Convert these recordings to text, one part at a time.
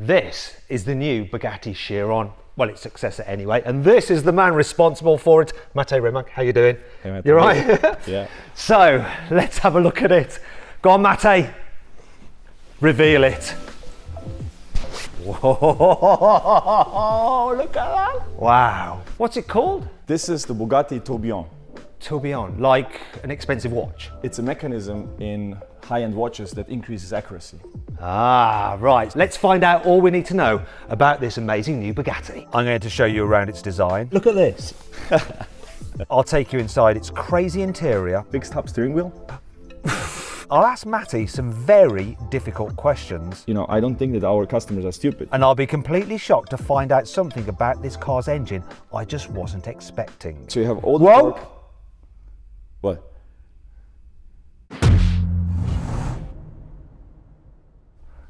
This is the new Bugatti Chiron. Well, its successor anyway, and this is the man responsible for it. Mate Rimac, how you doing? Hey, Mate. You're right? Yeah. So, let's have a look at it. Go on, Mate. Reveal it. Whoa, look at that. Wow. What's it called? This is the Buggati Tourbillon. Tourbillon, like an expensive watch. It's a mechanism in high-end watches that increases accuracy. Ah, right. Let's find out all we need to know about this amazing new Bugatti. I'm going to show you around its design. Look at this. I'll take you inside its crazy interior. Fixed top steering wheel. I'll ask Matty some very difficult questions. You know, I don't think that our customers are stupid. And I'll be completely shocked to find out something about this car's engine I just wasn't expecting. So you have all the Whoa! torque. What?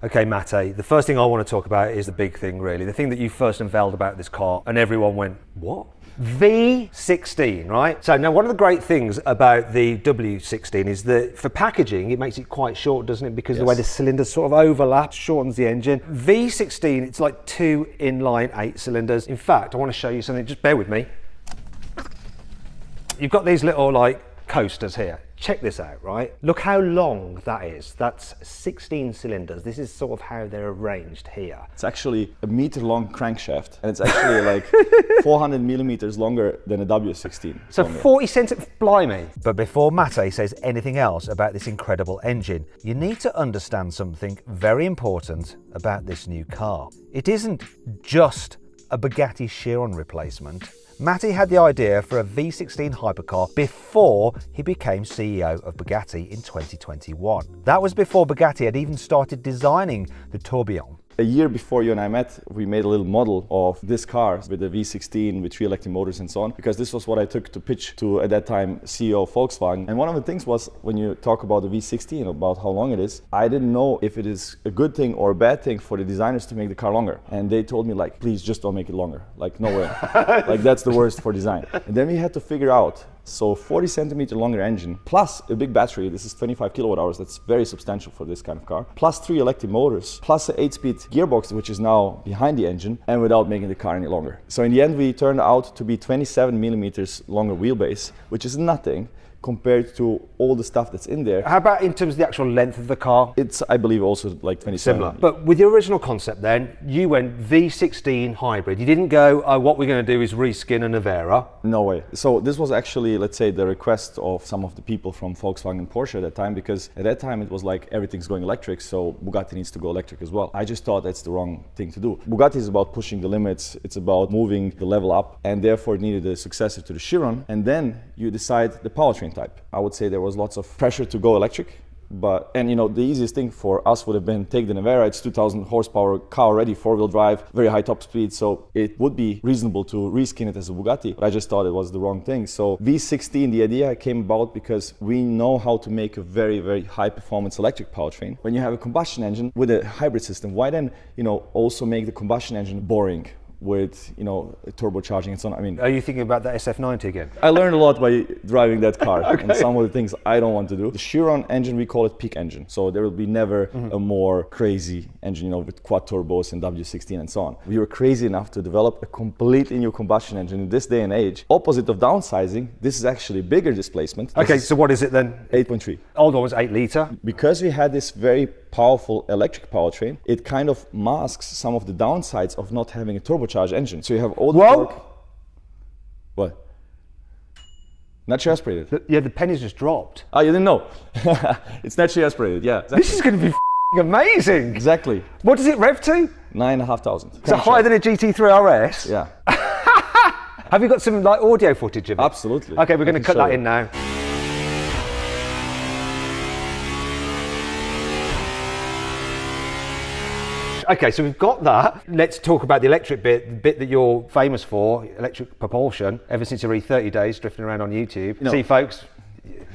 Okay, Mate, the first thing I want to talk about is the big thing, really. The thing that you first unveiled about this car, and everyone went, what? V16, right? So now one of the great things about the W16 is that for packaging, it makes it quite short, doesn't it? Because the way the cylinders sort of overlap shortens the engine. V16, it's like 2 inline 8 cylinders. In fact, I want to show you something, just bear with me. You've got these little like coasters here. Check this out, right? Look how long that is. That's 16 cylinders. This is sort of how they're arranged here. It's actually a meter-long crankshaft, and it's actually like 400 millimeters longer than a W16. So 40 centimeters, blimey. But before Mate says anything else about this incredible engine, you need to understand something very important about this new car. It isn't just a Bugatti Chiron replacement. Matty had the idea for a V16 hypercar before he became CEO of Buggati in 2021. That was before Bugatti had even started designing the Tourbillon. A year before you and I met, we made a little model of this car with the V16 with 3 electric motors and so on, because this was what I took to pitch to, at that time, CEO of Volkswagen. And one of the things was, when you talk about the V16, about how long it is, I didn't know if it is a good thing or a bad thing for the designers to make the car longer. And they told me, like, please just don't make it longer. Like, no way. Like, that's the worst for design. And then we had to figure out, so 40 centimeter longer engine, plus a big battery, this is 25 kilowatt hours, that's very substantial for this kind of car, plus 3 electric motors, plus an 8-speed gearbox, which is now behind the engine, and without making the car any longer. So in the end, we turned out to be 27 millimeters longer wheelbase, which is nothing compared to all the stuff that's in there. How about in terms of the actual length of the car? It's, I believe, also like 27. Similar. But with your original concept then, you went V16 hybrid. You didn't go, oh, what we're going to do is reskin a Navera. No way. So this was actually, let's say, the request of some of the people from Volkswagen and Porsche at that time, because at that time it was like everything's going electric, so Bugatti needs to go electric as well. I just thought that's the wrong thing to do. Bugatti is about pushing the limits, it's about moving the level up, and therefore it needed a successor to the Chiron, and then you decide the powertrain type. I would say there was lots of pressure to go electric, and you know, the easiest thing for us would have been take the Navera. It's 2,000 horsepower car already, 4-wheel drive, very high top speed, so it would be reasonable to reskin it as a Bugatti, but I just thought it was the wrong thing. So V16, the idea came about because we know how to make a very, very high performance electric powertrain. When you have a combustion engine with a hybrid system, why then, you know, also make the combustion engine boring with, you know, turbocharging and so on? I mean, are you thinking about that SF90 again? I learned a lot by driving that car. Okay. And some of the things I don't want to do. The Chiron engine, we call it peak engine. So there will be never a more crazy engine, you know, with quad turbos and W16 and so on. We were crazy enough to develop a completely new combustion engine in this day and age. Opposite of downsizing, this is actually bigger displacement. Okay, so what is it then? 8.3. Old one was 8 litre. Because we had this very powerful electric powertrain, it kind of masks some of the downsides of not having a turbocharged engine. So you have all the torque. What? Naturally aspirated. Yeah, the pennies just dropped. Oh, you didn't know? It's naturally aspirated, yeah. Exactly. This is going to be amazing. Exactly. What does it rev to? 9,500. So higher than a GT3 RS? Yeah. Have you got some like audio footage of it? Absolutely. Okay, we're going to cut that in now. Okay, so we've got that. Let's talk about the electric bit, the bit that you're famous for, electric propulsion, ever since your 30 days drifting around on YouTube. No. See, folks,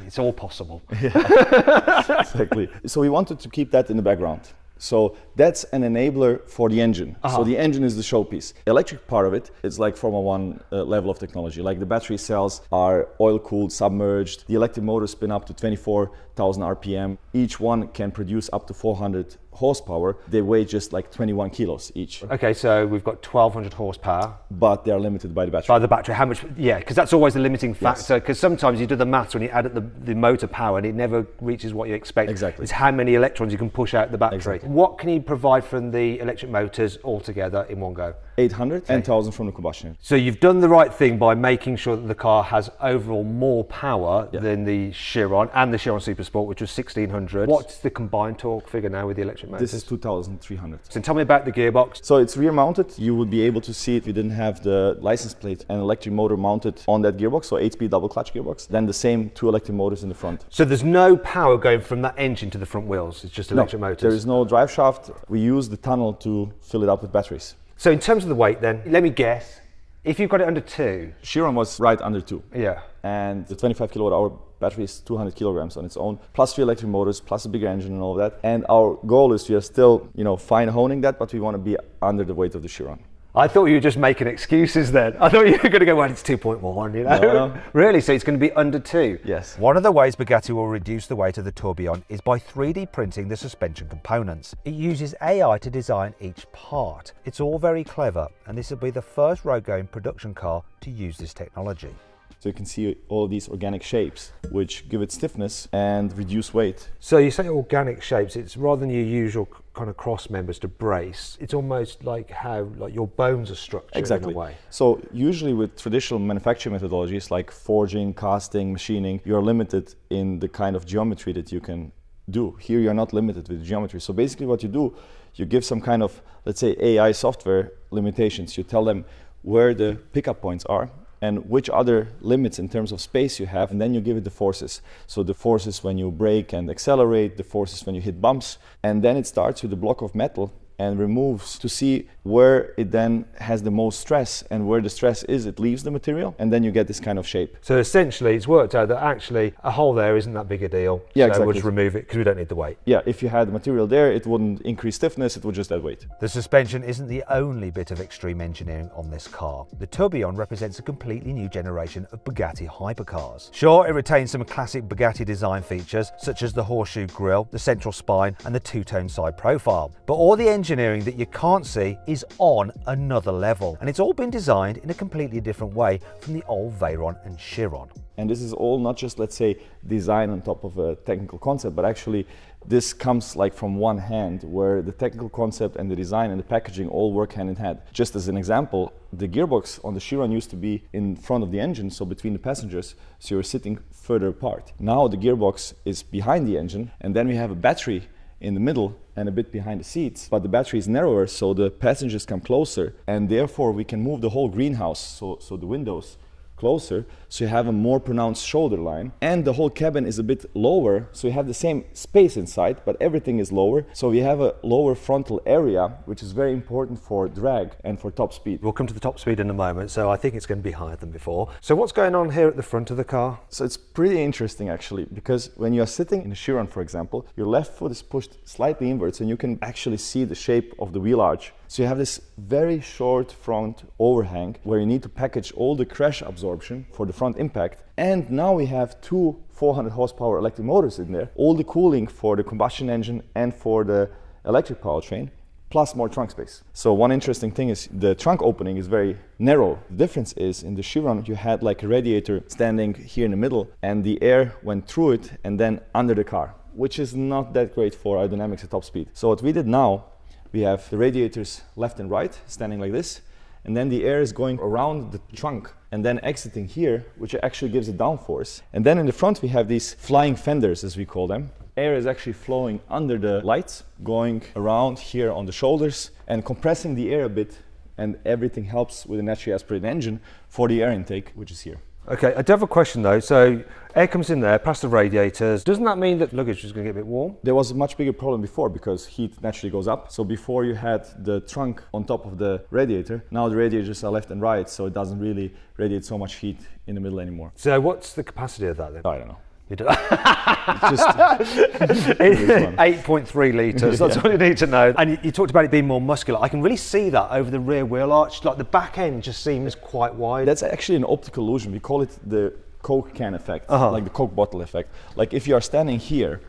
it's all possible. Yeah. Exactly. So we wanted to keep that in the background. So that's an enabler for the engine. So the engine is the showpiece. The electric part of it is like Formula 1 level of technology. Like the battery cells are oil-cooled, submerged. The electric motors spin up to 24 1000 RPM. Each one can produce up to 400 horsepower. They weigh just like 21 kilos each. Okay, so we've got 1200 horsepower. But they are limited by the battery. By the battery, how much? Yeah, because that's always the limiting factor. Because sometimes you do the maths when you add up the motor power and it never reaches what you expect. Exactly. It's how many electrons you can push out the battery. Exactly. What can you provide from the electric motors altogether in one go? 800 and 1000 from the combustion. So you've done the right thing by making sure that the car has overall more power than the Chiron and the Chiron Super Sport, which was 1600. What's the combined torque figure now with the electric motors? This is 2300. So tell me about the gearbox. So it's rear mounted. You would be able to see if you didn't have the license plate and electric motor mounted on that gearbox, so 8-speed double clutch gearbox. Then the same 2 electric motors in the front. So there's no power going from that engine to the front wheels, it's just electric motors? There is no drive shaft. We use the tunnel to fill it up with batteries. So in terms of the weight then, let me guess, if you've got it under 2. Chiron was right under 2. Yeah. And the 25 kilowatt hour battery is 200 kilograms on its own, plus 3 electric motors, plus a bigger engine and all of that. And our goal is we are still, fine honing that, but we want to be under the weight of the Chiron. I thought you were just making excuses then. I thought you were going to go, well, it's 2.1, No. Really? So it's going to be under 2? Yes. One of the ways Bugatti will reduce the weight of the tourbillon is by 3D printing the suspension components. It uses AI to design each part. It's all very clever, and this will be the first road-going production car to use this technology. So you can see all these organic shapes, which give it stiffness and reduce weight. So you say organic shapes, it's rather than your usual kind of cross members to brace, it's almost like how your bones are structured in a way. So usually with traditional manufacturing methodologies like forging, casting, machining, you're limited in the kind of geometry that you can do. Here you're not limited with geometry. So basically what you do, you give some kind of, let's say, AI software limitations. You tell them where the pickup points are and which other limits in terms of space you have, and then you give it the forces. So the forces when you brake and accelerate, the forces when you hit bumps, and then it starts with a block of metal and removes to see where it then has the most stress, and where the stress is, it leaves the material, and then you get this kind of shape. So essentially it's worked out that actually a hole there isn't that big a deal. Yeah, so exactly. we'll just remove it because we don't need the weight. Yeah, if you had the material there, it wouldn't increase stiffness, it would just add weight. The suspension isn't the only bit of extreme engineering on this car. The tourbillon represents a completely new generation of Bugatti hypercars. Sure, it retains some classic Bugatti design features, such as the horseshoe grille, the central spine, and the two-tone side profile. But all the engineering that you can't see is on another level, and it's all been designed in a completely different way from the old Veyron and Chiron. And this is all not just, let's say, design on top of a technical concept, but actually this comes like from one hand, where the technical concept and the design and the packaging all work hand in hand. Just as an example, the gearbox on the Chiron used to be in front of the engine, so between the passengers, so you're sitting further apart. Now the gearbox is behind the engine, and then we have a battery in the middle and a bit behind the seats, but the battery is narrower, so the passengers come closer, and therefore we can move the whole greenhouse, so the windows closer, so you have a more pronounced shoulder line, and the whole cabin is a bit lower, so you have the same space inside, but everything is lower, so we have a lower frontal area, which is very important for drag and for top speed. We'll come to the top speed in a moment, so I think it's going to be higher than before. So what's going on here at the front of the car? So it's pretty interesting actually, because when you are sitting in a Chiron, for example, your left foot is pushed slightly inwards, and you can actually see the shape of the wheel arch. So you have this very short front overhang where you need to package all the crash absorption for the front impact. And now we have two 400 horsepower electric motors in there, all the cooling for the combustion engine and for the electric powertrain, plus more trunk space. So one interesting thing is the trunk opening is very narrow. The difference is in the Chiron you had like a radiator standing here in the middle, and the air went through it and then under the car, which is not that great for aerodynamics at top speed. So what we did now, we have the radiators left and right standing like this, and then the air is going around the trunk and then exiting here, which actually gives a downforce. And then in the front we have these flying fenders, as we call them. Air is actually flowing under the lights, going around here on the shoulders and compressing the air a bit, and everything helps with a naturally aspirated engine for the air intake, which is here. Okay, I do have a question though. So air comes in there past the radiators. Doesn't that mean that luggage is going to get a bit warm? There was a much bigger problem before, because heat naturally goes up. So before you had the trunk on top of the radiator, now the radiators are left and right, so it doesn't really radiate so much heat in the middle anymore. So what's the capacity of that then? I don't know. You do. It's just 8.3 litres, that's all you need to know. And you talked about it being more muscular. I can really see that over the rear wheel arch. Like the back end just seems quite wide. That's actually an optical illusion. We call it the Coke can effect, like the Coke bottle effect. Like if you are standing here,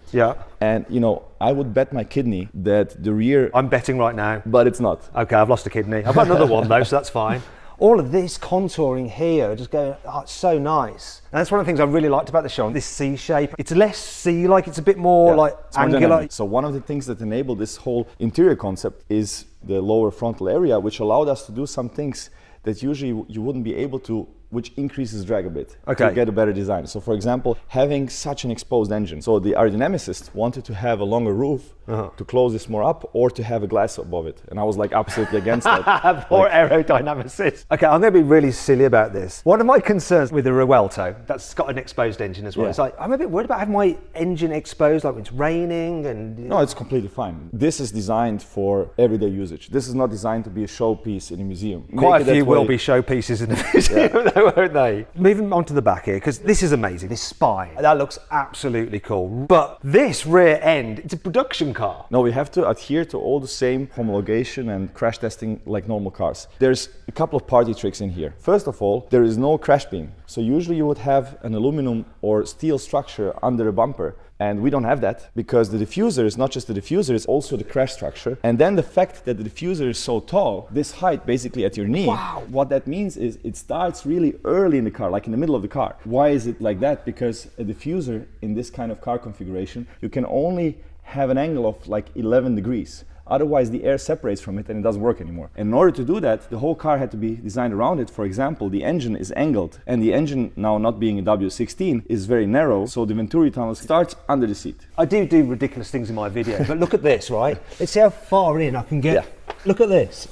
and you know, I would bet my kidney that the rear. I'm betting right now. But it's not. Okay, I've lost a kidney. I've got another one though, so that's fine. All of this contouring here, just going, oh, it's so nice. And that's one of the things I really liked about the show. This C shape, it's less C-like, it's a bit more like angular. So one of the things that enabled this whole interior concept is the lower frontal area, which allowed us to do some things that usually you wouldn't be able to, which increases drag a bit to get a better design. So for example, having such an exposed engine. So the aerodynamicist wanted to have a longer roof to close this more up, or to have a glass above it. And I was like absolutely against that. Poor aerodynamicist. Okay, I'm going to be really silly about this. One of my concerns with the Revuelto, that's got an exposed engine as well, it's like, I'm a bit worried about having my engine exposed, like when it's raining and... No, it's completely fine. This is designed for everyday usage. This is not designed to be a showpiece in a museum. Quite a few will be showpieces in the museum, though, won't they? Moving on to the back here, because this is amazing, this spine. That looks absolutely cool. But this rear end, it's a production car. No, we have to adhere to all the same homologation and crash testing like normal cars. There's a couple of party tricks in here. First of all, there is no crash beam. So usually you would have an aluminum or steel structure under a bumper. And we don't have that, because the diffuser is not just the diffuser, it's also the crash structure. And then the fact that the diffuser is so tall, this height basically at your knee, what that means is it starts really early in the car, like in the middle of the car. Why is it like that? Because a diffuser in this kind of car configuration, you can only have an angle of like 11 degrees. Otherwise the air separates from it and it doesn't work anymore. And in order to do that, the whole car had to be designed around it. For example, the engine is angled, and the engine, now not being a W16, is very narrow, so the Venturi tunnel starts under the seat. I do ridiculous things in my video, but look at this, right? Let's see how far in I can get. Look at this.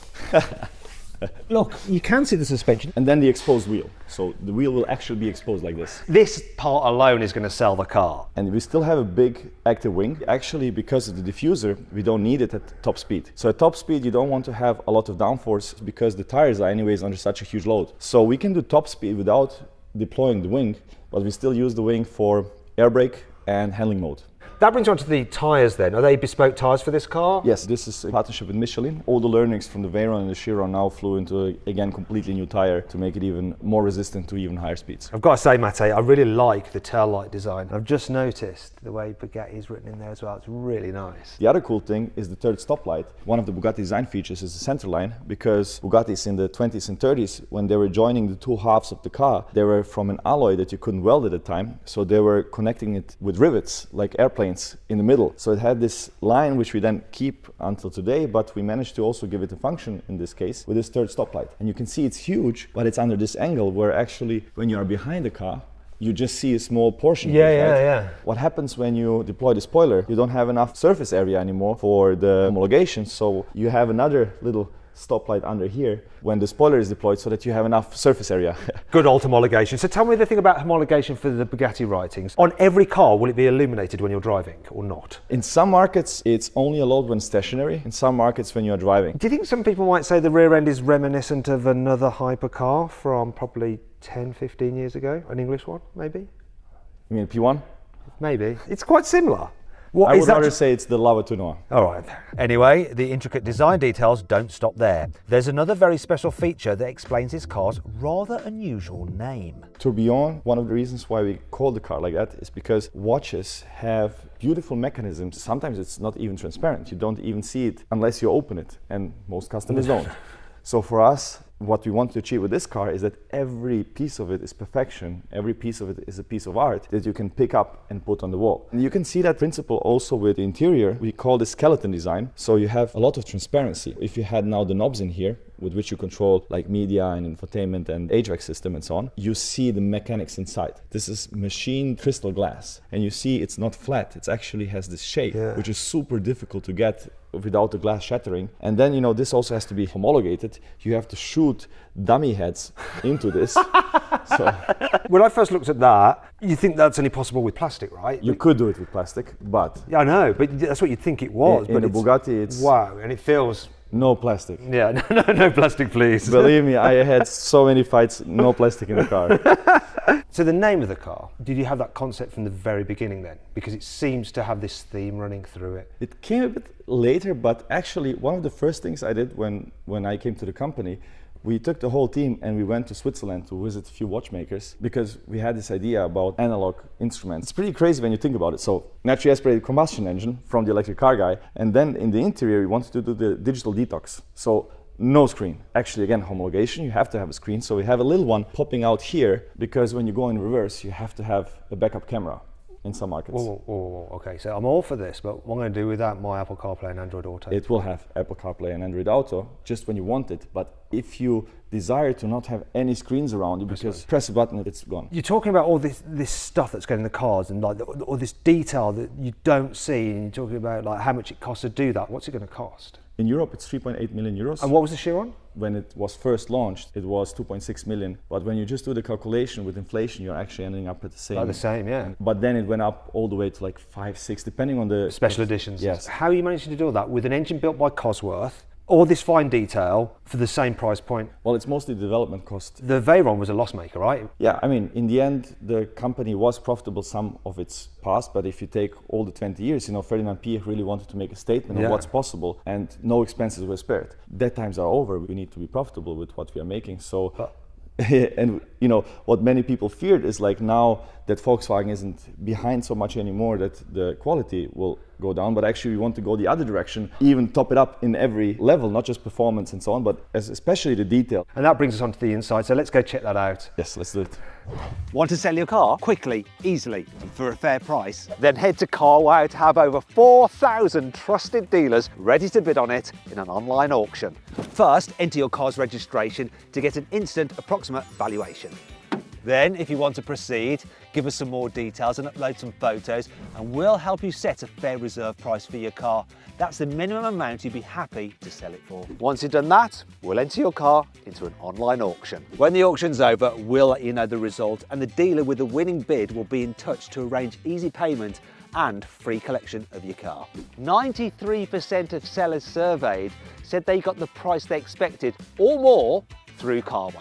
Look, you can see the suspension. And then the exposed wheel. So the wheel will actually be exposed like this. This part alone is going to sell the car. And we still have a big active wing. Actually, because of the diffuser, we don't need it at top speed. So at top speed, you don't want to have a lot of downforce, because the tires are anyways under such a huge load. So we can do top speed without deploying the wing, but we still use the wing for air brake and handling mode. That brings you on to the tyres then. Are they bespoke tyres for this car? Yes, this is a partnership with Michelin. All the learnings from the Veyron and the Chiron now flew into, again, completely new tyre to make it even more resistant to even higher speeds. I've got to say, Mate, I really like the tail light design. I've just noticed the way Buggati is written in there as well. It's really nice. The other cool thing is the third stoplight. One of the Bugatti design features is the center line, because Bugattis in the 20s and 30s, when they were joining the two halves of the car, they were from an alloy that you couldn't weld at the time. So they were connecting it with rivets, like airplanes, in the middle. So it had this line which we then keep until today, but we managed to also give it a function in this case with this third stoplight. And you can see it's huge, but it's under this angle where actually when you are behind the car, you just see a small portion of it, right? What happens when you deploy the spoiler? You don't have enough surface area anymore for the homologation, so you have another little stoplight under here when the spoiler is deployed, so that you have enough surface area. Good old homologation. So tell me the thing about homologation for the Bugatti writings. On every car, will it be illuminated when you're driving or not? In some markets, it's only allowed when stationary. In some markets, when you're driving. Do you think some people might say the rear end is reminiscent of another hypercar from probably 10, 15 years ago? An English one, maybe? You mean P1? Maybe. It's quite similar. I would rather say it's the Lava Tournoi. All right. Anyway, the intricate design details don't stop there. There's another very special feature that explains this car's rather unusual name. Tourbillon, one of the reasons why we call the car like that is because watches have beautiful mechanisms. Sometimes it's not even transparent. You don't even see it unless you open it, and most customers don't. So for us, what we want to achieve with this car is that every piece of it is perfection. Every piece of it is a piece of art that you can pick up and put on the wall. And you can see that principle also with the interior. We call this skeleton design. So you have a lot of transparency. If you had now the knobs in here, with which you control like media and infotainment and HVAC system and so on, you see the mechanics inside. This is machined crystal glass. And you see it's not flat. It actually has this shape, which is super difficult to get without the glass shattering. And then, you know, this also has to be homologated. You have to shoot dummy heads into this. So when I first looked at that, you think that's only possible with plastic, right? You could do it with plastic, but... Yeah, I know, but that's what you'd think it was. In a Bugatti, it's... Wow, and it feels... No plastic. Yeah, no plastic, please. Believe me, I had so many fights, no plastic in the car. So the name of the car, did you have that concept from the very beginning then? Because it seems to have this theme running through it. It came a bit later, but actually one of the first things I did when I came to the company we took the whole team and we went to Switzerland to visit a few watchmakers because we had this idea about analog instruments. It's pretty crazy when you think about it. So naturally aspirated combustion engine from the electric car guy, and then in the interior we wanted to do the digital detox. So no screen. Actually, again, homologation, you have to have a screen. So we have a little one popping out here because when you go in reverse, you have to have a backup camera in some markets. Okay, so I'm all for this, but what I'm going to do without my Apple CarPlay and Android Auto? It will have Apple CarPlay and Android Auto just when you want it, but if you desire to not have any screens around you, because press a button, it's gone. You're talking about all this stuff that's going in the cars and like all this detail that you don't see, and you're talking about like how much it costs to do that. What's it going to cost? In Europe, it's 3.8 million euros. And what was the Chiron? When it was first launched, it was 2.6 million. But when you just do the calculation with inflation, you're actually ending up at the same. Like the same, yeah. But then it went up all the way to like 5, 6, depending on the special editions. Yes. How are you managing to do that with an engine built by Cosworth? All this fine detail for the same price point? Well, it's mostly the development cost. The Veyron was a loss maker, right? Yeah, I mean, in the end, the company was profitable some of its past, but if you take all the 20 years, you know, Ferdinand Piëch really wanted to make a statement of what's possible, and no expenses were spared. That times are over. We need to be profitable with what we are making. So, and you know, what many people feared is like now that Volkswagen isn't behind so much anymore, that the quality will go down, but actually we want to go the other direction, even top it up in every level, not just performance and so on, but especially the detail. And that brings us onto the inside, so let's go check that out. Yes, let's do it. Want to sell your car quickly, easily, and for a fair price? Then head to CarWow to have over 4,000 trusted dealers ready to bid on it in an online auction. First, enter your car's registration to get an instant approximate valuation. Then, if you want to proceed, give us some more details and upload some photos, and we'll help you set a fair reserve price for your car. That's the minimum amount you'd be happy to sell it for. Once you've done that, we'll enter your car into an online auction. When the auction's over, we'll let you know the result, and the dealer with the winning bid will be in touch to arrange easy payment and free collection of your car. 93% of sellers surveyed said they got the price they expected or more through CarWow.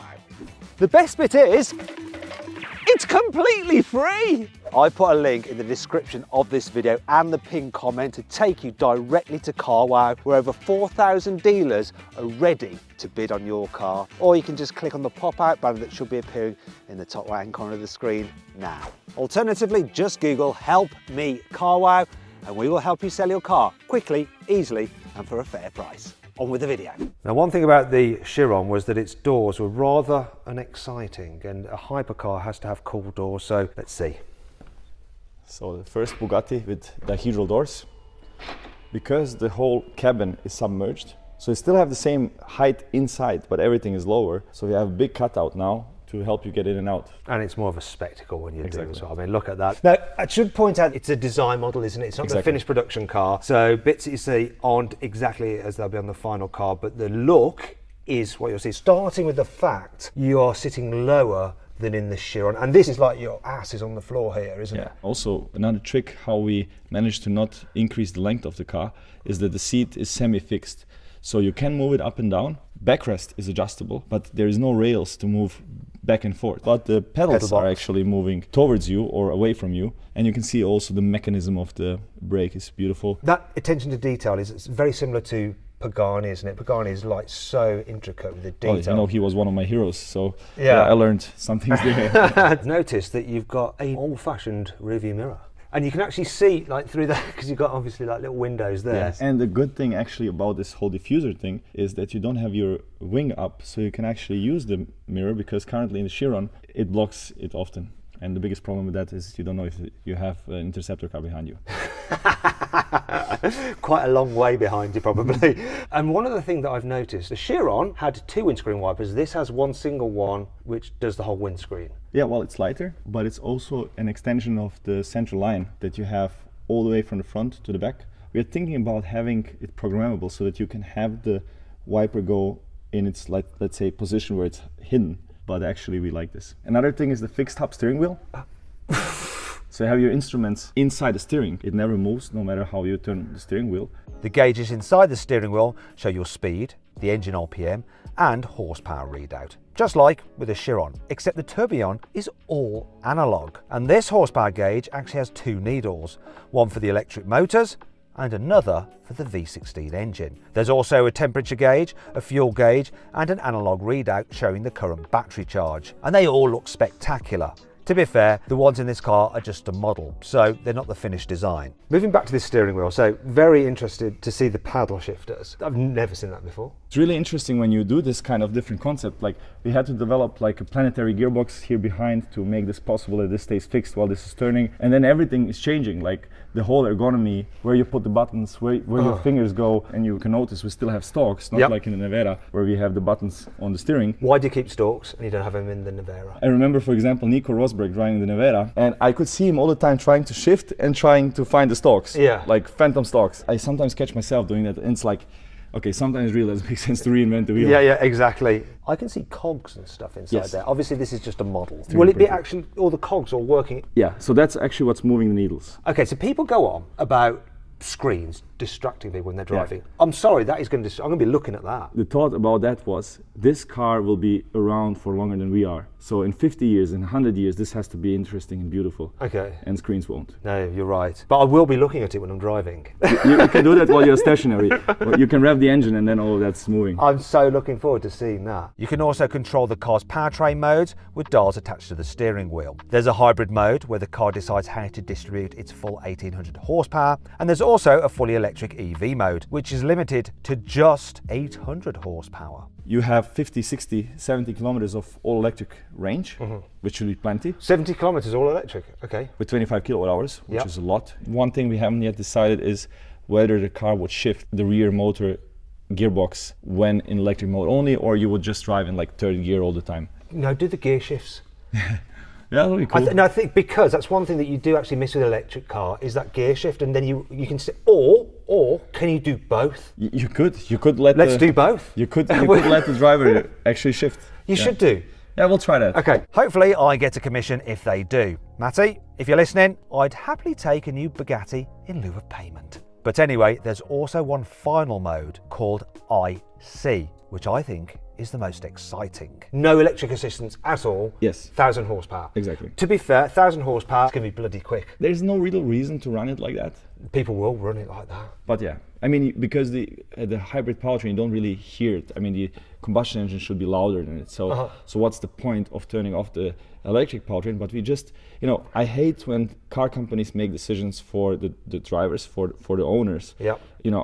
The best bit is, it's completely free! I put a link in the description of this video and the pinned comment to take you directly to CarWow, where over 4,000 dealers are ready to bid on your car. Or you can just click on the pop-out banner that should be appearing in the top right-hand corner of the screen now. Alternatively, just Google "Help Me CarWow" and we will help you sell your car quickly, easily, and for a fair price. On with the video. Now, one thing about the Chiron was that its doors were rather unexciting, and a hypercar has to have cool doors, so let's see. So the first Bugatti with dihedral doors, because the whole cabin is submerged, so you still have the same height inside, but everything is lower, so you have a big cutout now to help you get in and out. And it's more of a spectacle when you do as well. I mean, look at that. Now, I should point out it's a design model, isn't it? It's not the finished production car. So bits that you see aren't exactly as they'll be on the final car, but the look is what you'll see. Starting with the fact you are sitting lower than in the Chiron. And this is like your ass is on the floor here, isn't it? Also, another trick how we managed to not increase the length of the car is that the seat is semi-fixed. So you can move it up and down. Backrest is adjustable, but there is no rails to move back and forth. But the pedals are actually moving towards you or away from you. And you can see also the mechanism of the brake is beautiful. That attention to detail is very similar to Pagani, isn't it? Pagani is like so intricate with the detail. Well, you know, he was one of my heroes, so yeah, I learned some things there. Notice that you've got an old-fashioned rearview mirror. And you can actually see like through that, because you've got obviously like little windows there. Yes. And the good thing actually about this whole diffuser thing is that you don't have your wing up, so you can actually use the mirror, because currently in the Chiron it blocks it often. And the biggest problem with that is you don't know if you have an interceptor car behind you. Quite a long way behind you probably. And one other thing that I've noticed, the Chiron had 2 windscreen wipers. This has one single one which does the whole windscreen. Yeah, well, it's lighter, but it's also an extension of the central line that you have all the way from the front to the back. We're thinking about having it programmable so that you can have the wiper go in its, like, let's say, position where it's hidden. But actually we like this. Another thing is the fixed hub steering wheel. So you have your instruments inside the steering. It never moves no matter how you turn the steering wheel. The gauges inside the steering wheel show your speed, the engine RPM and horsepower readout. Just like with a Chiron, except the Tourbillon is all analog. And this horsepower gauge actually has 2 needles, one for the electric motors and another for the V16 engine. There's also a temperature gauge, a fuel gauge and an analog readout showing the current battery charge, and they all look spectacular. To be fair, the ones in this car are just a model, so they're not the finished design. Moving back to this steering wheel, so very interested to see the paddle shifters. I've never seen that before. It's really interesting when you do this kind of different concept. Like, we had to develop like a planetary gearbox here behind to make this possible that this stays fixed while this is turning, and then everything is changing, like the whole ergonomy, where you put the buttons, where your fingers go, and you can notice we still have stalks, not like in the Nevera where we have the buttons on the steering. Why do you keep stalks and you don't have them in the Nevera? I remember, for example, Nico Rosberg driving the Nevera, and I could see him all the time trying to shift and trying to find the stalks, like phantom stalks. I sometimes catch myself doing that, and it's like, okay, sometimes it really doesn't make sense to reinvent the wheel. Yeah, exactly. I can see cogs and stuff inside there. Obviously, this is just a model. Will it be actually all the cogs all working? Yeah, so that's actually what's moving the needles. Okay, so people go on about screens distracting me when they're driving. I'm sorry, that is going to. I'm going to be looking at that. The thought about that was, this car will be around for longer than we are. So in 50 years, in 100 years, this has to be interesting and beautiful. Okay. And screens won't. No, you're right. But I will be looking at it when I'm driving. You can do that while you're stationary. You can rev the engine and then all of that's moving. I'm so looking forward to seeing that. You can also control the car's powertrain modes with dials attached to the steering wheel. There's a hybrid mode where the car decides how to distribute its full 1800 horsepower, and there's also a fully electric EV mode, which is limited to just 800 horsepower. You have 50, 60, 70 kilometers of all electric range, which should be plenty. 70 kilometers all electric, okay. With 25 kilowatt hours, which is a lot. One thing we haven't yet decided is whether the car would shift the rear motor gearbox when in electric mode only, or you would just drive in like third gear all the time. No, do the gear shifts. Yeah, that'll be cool. I think because that's one thing that you do actually miss with an electric car is that gear shift, and then you can or can you do both? You could let. Let's do both. You could let the driver actually shift. You should do. Yeah, we'll try that. Okay. Hopefully I get a commission if they do. Matty, if you're listening, I'd happily take a new Buggati in lieu of payment. But anyway, there's also one final mode called IC, which I think is the most exciting. No electric assistance at all. Yes. 1,000 horsepower. Exactly. To be fair, 1,000 horsepower is going to be bloody quick. There's no real reason to run it like that. People will run it like that. But yeah, I mean, because the hybrid powertrain, you don't really hear it. I mean, the combustion engine should be louder than it. So so what's the point of turning off the electric powertrain? But we just, I hate when car companies make decisions for the drivers, for the owners. Yeah.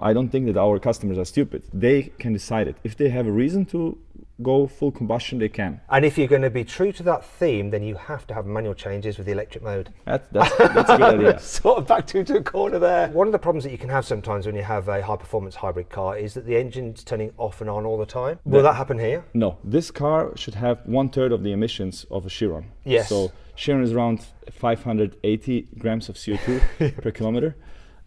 I don't think that our customers are stupid. They can decide it. If they have a reason to go full combustion, they can. And if you're going to be true to that theme, then you have to have manual changes with the electric mode. That's a good idea. Sort of backed into a corner there. One of the problems that you can have sometimes when you have a high-performance hybrid car is that the engine's turning off and on all the time. Will that happen here? No. This car should have 1/3 of the emissions of a Chiron. Yes. So Chiron is around 580 grams of CO2 per kilometer.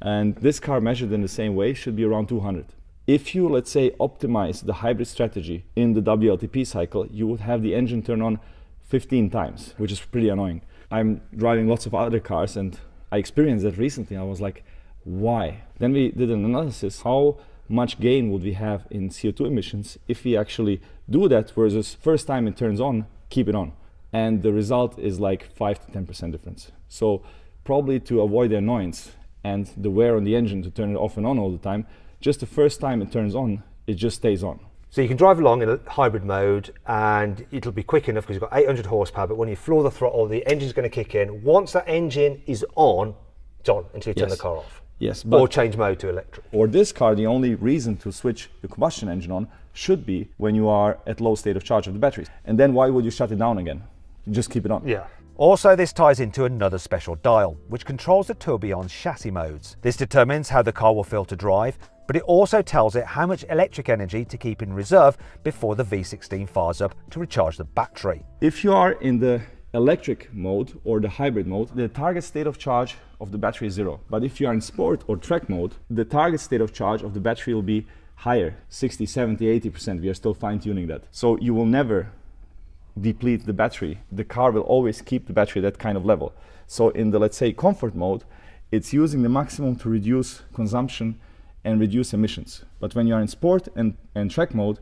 And this car measured in the same way should be around 200. If you, let's say, optimize the hybrid strategy in the WLTP cycle, you would have the engine turn on 15 times, which is pretty annoying. I'm driving lots of other cars and I experienced that recently. I was like, why? Then we did an analysis. How much gain would we have in CO2 emissions if we actually do that versus first time it turns on, keep it on? And the result is like 5 to 10% difference. So probably to avoid the annoyance and the wear on the engine to turn it off and on all the time, just the first time it turns on, it just stays on. So you can drive along in a hybrid mode and it'll be quick enough because you've got 800 horsepower, but when you floor the throttle, the engine's going to kick in. Once that engine is on, it's on until you turn the car off. Yes. Or change mode to electric. Or this car, the only reason to switch the combustion engine on should be when you are at low state of charge of the batteries. And then why would you shut it down again? You just keep it on. Yeah. Also, this ties into another special dial, which controls the Tourbillon's chassis modes. This determines how the car will feel to drive, but it also tells it how much electric energy to keep in reserve before the V16 fires up to recharge the battery. If you are in the electric mode or the hybrid mode, the target state of charge of the battery is 0. But if you are in sport or track mode, the target state of charge of the battery will be higher, 60, 70, 80%. We are still fine-tuning that. So you will never deplete the battery. The car will always keep the battery at that kind of level. So in the, let's say, comfort mode, it's using the maximum to reduce consumption and reduce emissions. But when you are in sport and track mode,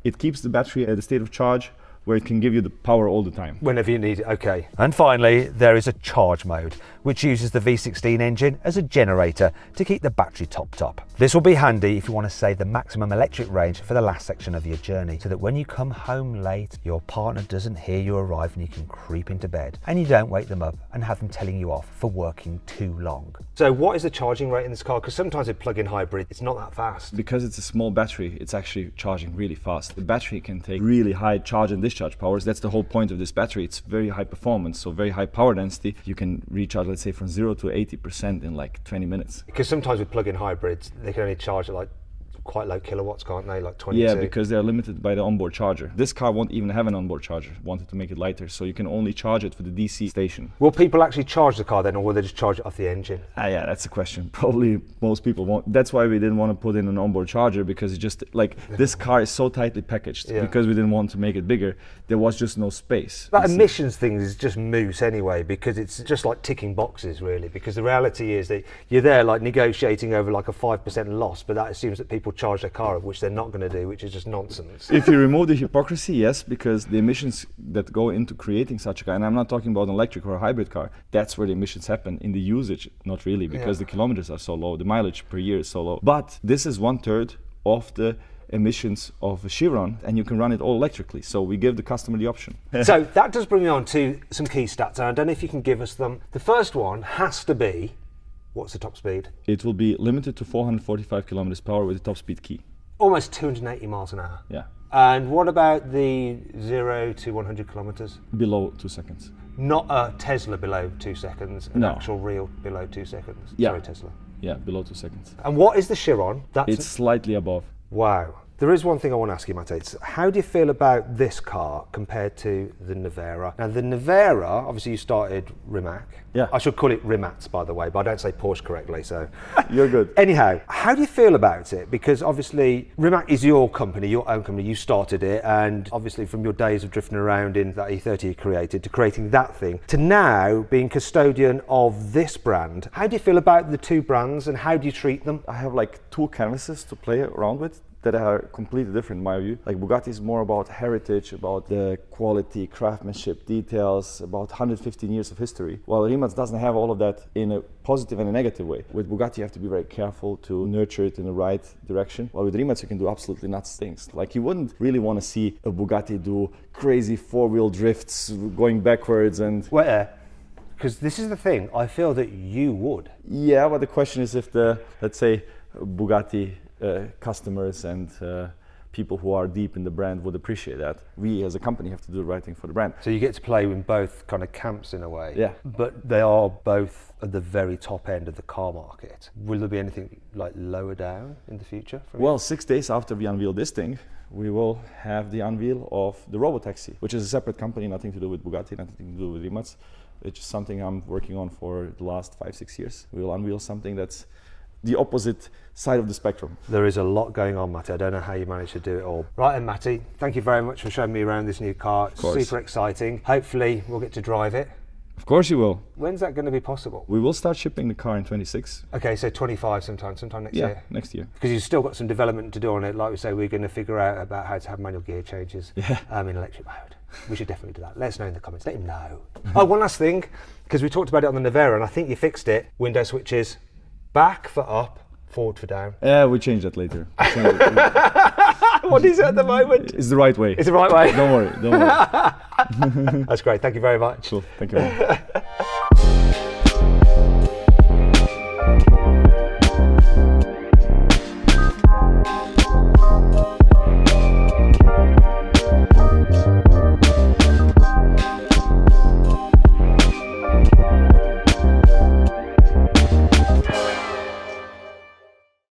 it keeps the battery at a state of charge where it can give you the power all the time. Whenever you need it, okay. And finally, there is a charge mode, which uses the V16 engine as a generator to keep the battery topped up. This will be handy if you want to save the maximum electric range for the last section of your journey, so that when you come home late, your partner doesn't hear you arrive and you can creep into bed, and you don't wake them up and have them telling you off for working too long. So what is the charging rate in this car? Because sometimes with plug-in hybrid, it's not that fast. Because it's a small battery, it's actually charging really fast. The battery can take really high charge and discharge powers. That's the whole point of this battery. It's very high performance, so very high power density. You can recharge, let's say, from 0 to 80% in like 20 minutes. Because sometimes with plug-in hybrids, they can only charge at like quite low kilowatts, can't they? Like 22. Yeah, because they're limited by the onboard charger. This car won't even have an onboard charger. Wanted to make it lighter, so you can only charge it for the DC station. Will people actually charge the car then, or will they just charge it off the engine? Yeah, that's the question. Probably most people won't. That's why we didn't want to put in an onboard charger, because it just, like, this car is so tightly packaged. Yeah. Because we didn't want to make it bigger, there was just no space. That emissions thing is just moose anyway, because it's just like ticking boxes really, because the reality is that you're there like negotiating over like a 5% loss, but that assumes that people charge their car, which they're not going to do, which is just nonsense. If you remove the hypocrisy, yes, because the emissions that go into creating such a car, and I'm not talking about an electric or a hybrid car, that's where the emissions happen. In the usage, not really, because the kilometers are so low, the mileage per year is so low. But this is 1/3 of the emissions of a Chiron, and you can run it all electrically, so we give the customer the option. So that does bring me on to some key stats, and I don't know if you can give us them. The first one has to be, what's the top speed? It will be limited to 445 kilometers per hour with the top speed key. Almost 280 miles an hour. Yeah. And what about the 0 to 100 kilometers? Below 2 seconds. Not a Tesla below 2 seconds, an actual real below 2 seconds. Yeah. Sorry, Tesla. Yeah, below 2 seconds. And what is the Chiron? It's slightly above. Wow. There is one thing I want to ask you, Mate. It's how do you feel about this car compared to the Nevera? Now, the Nevera, obviously you started Rimac. Yeah. I should call it Rimac, by the way, but I don't say Porsche correctly, so. You're good. Anyhow, how do you feel about it? Because obviously Rimac is your company, your own company, you started it, and obviously from your days of drifting around in that E30 you created to creating that thing, to now being custodian of this brand, how do you feel about the two brands and how do you treat them? I have like 2 canvases to play around with that are completely different in my view. Like Bugatti is more about heritage, about the quality, craftsmanship, details, about 115 years of history. While Rimac doesn't have all of that in a positive and a negative way. With Bugatti you have to be very careful to nurture it in the right direction. While with Rimac you can do absolutely nuts things. Like you wouldn't really want to see a Bugatti do crazy 4-wheel drifts going backwards and... Well, because this is the thing, I feel that you would. Yeah, but the question is if the, let's say, Bugatti customers and people who are deep in the brand would appreciate that. We as a company have to do the right thing for the brand. So you get to play in both kind of camps in a way. Yeah. But they are both at the very top end of the car market. Will there be anything like lower down in the future? Well, 6 days after we unveil this thing, we will have the unveil of the Robotaxi, which is a separate company, nothing to do with Bugatti, nothing to do with Rimac. It's just something I'm working on for the last 5-6 years. We will unveil something that's the opposite side of the spectrum. There is a lot going on, Matty. I don't know how you managed to do it all. Right, and Matty, thank you very much for showing me around this new car. It's super exciting. Hopefully we'll get to drive it. Of course you will. When's that going to be possible? We will start shipping the car in 26. Okay, so 25 sometime next year? Yeah, next year. Because you've still got some development to do on it. Like we say, we're going to figure out about how to have manual gear changes in electric mode. We should definitely do that. Let us know in the comments. Let him know. Oh, one last thing, because we talked about it on the Nevera, and I think you fixed it. Window switches, back for up, forward for down. Yeah, we change that later. What is it at the moment? It's the right way. It's the right way. Don't worry. That's great. Thank you very much. Cool. Thank you.